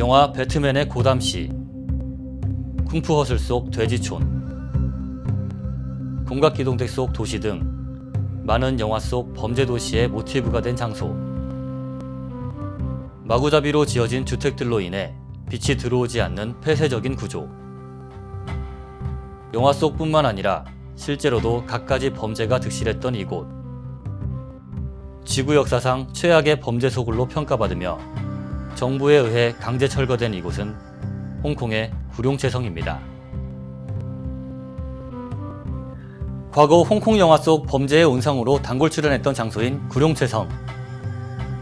영화 배트맨의 고담시, 쿵푸허슬 속 돼지촌, 공각기동대 속 도시 등 많은 영화 속 범죄 도시의 모티브가 된 장소. 마구잡이로 지어진 주택들로 인해 빛이 들어오지 않는 폐쇄적인 구조. 영화 속 뿐만 아니라 실제로도 갖가지 범죄가 득실했던 이곳. 지구 역사상 최악의 범죄 소굴로 평가받으며 정부에 의해 강제 철거된 이곳은 홍콩의 구룡체성입니다. 과거 홍콩 영화 속 범죄의 온상으로 단골 출연했던 장소인 구룡체성.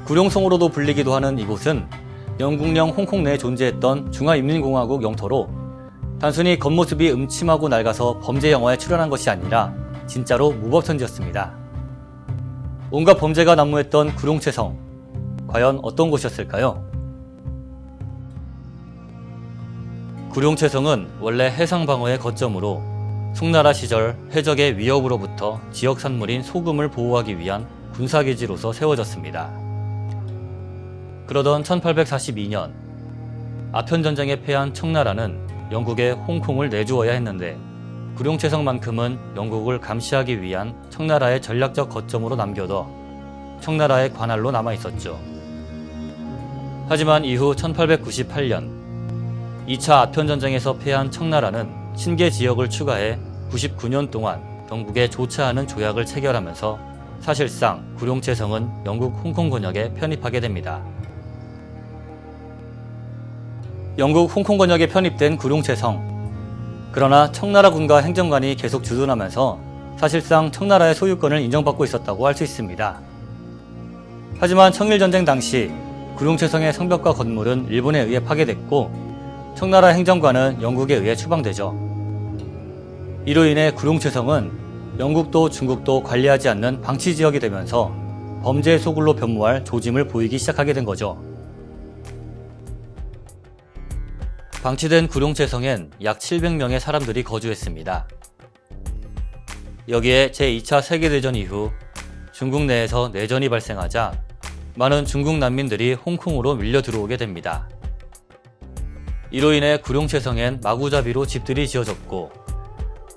구룡성으로도 불리기도 하는 이곳은 영국령 홍콩 내에 존재했던 중화인민공화국 영토로 단순히 겉모습이 음침하고 낡아서 범죄 영화에 출연한 것이 아니라 진짜로 무법천지였습니다. 온갖 범죄가 난무했던 구룡체성. 과연 어떤 곳이었을까요? 구룡체성은 원래 해상방어의 거점으로 송나라 시절 해적의 위협으로부터 지역 산물인 소금을 보호하기 위한 군사기지로서 세워졌습니다. 그러던 1842년 아편전쟁에 패한 청나라는 영국에 홍콩을 내주어야 했는데 구룡체성만큼은 영국을 감시하기 위한 청나라의 전략적 거점으로 남겨둬 청나라의 관할로 남아있었죠. 하지만 이후 1898년 2차 아편전쟁에서 패한 청나라는 신계 지역을 추가해 99년 동안 영국에 좋지 않은 조약을 체결하면서 사실상 구룡체성은 영국 홍콩 권역에 편입하게 됩니다. 영국 홍콩 권역에 편입된 구룡체성. 그러나 청나라군과 행정관이 계속 주둔하면서 사실상 청나라의 소유권을 인정받고 있었다고 할 수 있습니다. 하지만 청일전쟁 당시 구룡체성의 성벽과 건물은 일본에 의해 파괴됐고 청나라 행정관은 영국에 의해 추방되죠. 이로 인해 구룡체성은 영국도 중국도 관리하지 않는 방치지역이 되면서 범죄의 소굴로 변모할 조짐을 보이기 시작하게 된 거죠. 방치된 구룡체성엔 약 700명의 사람들이 거주했습니다. 여기에 제2차 세계대전 이후 중국 내에서 내전이 발생하자 많은 중국 난민들이 홍콩으로 밀려 들어오게 됩니다. 이로 인해 구룡체성엔 마구잡이로 집들이 지어졌고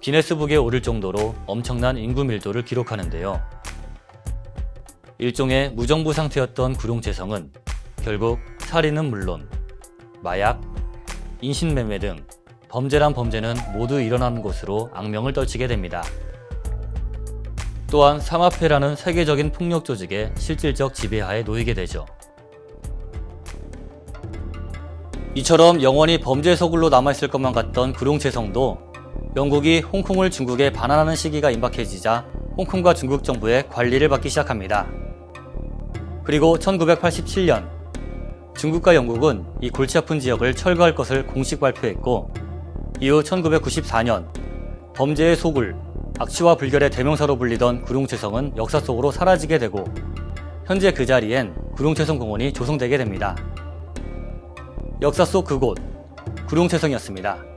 기네스북에 오를 정도로 엄청난 인구 밀도를 기록하는데요. 일종의 무정부 상태였던 구룡체성은 결국 살인은 물론 마약, 인신매매 등 범죄란 범죄는 모두 일어나는 곳으로 악명을 떨치게 됩니다. 또한 삼합회라는 세계적인 폭력 조직의 실질적 지배하에 놓이게 되죠. 이처럼 영원히 범죄 소굴로 남아있을 것만 같던 구룡체성도 영국이 홍콩을 중국에 반환하는 시기가 임박해지자 홍콩과 중국 정부의 관리를 받기 시작합니다. 그리고 1987년 중국과 영국은 이 골치 아픈 지역을 철거할 것을 공식 발표했고 이후 1994년 범죄의 소굴, 악취와 불결의 대명사로 불리던 구룡체성은 역사 속으로 사라지게 되고 현재 그 자리엔 구룡체성 공원이 조성되게 됩니다. 역사 속 그곳, 구룡체성이었습니다.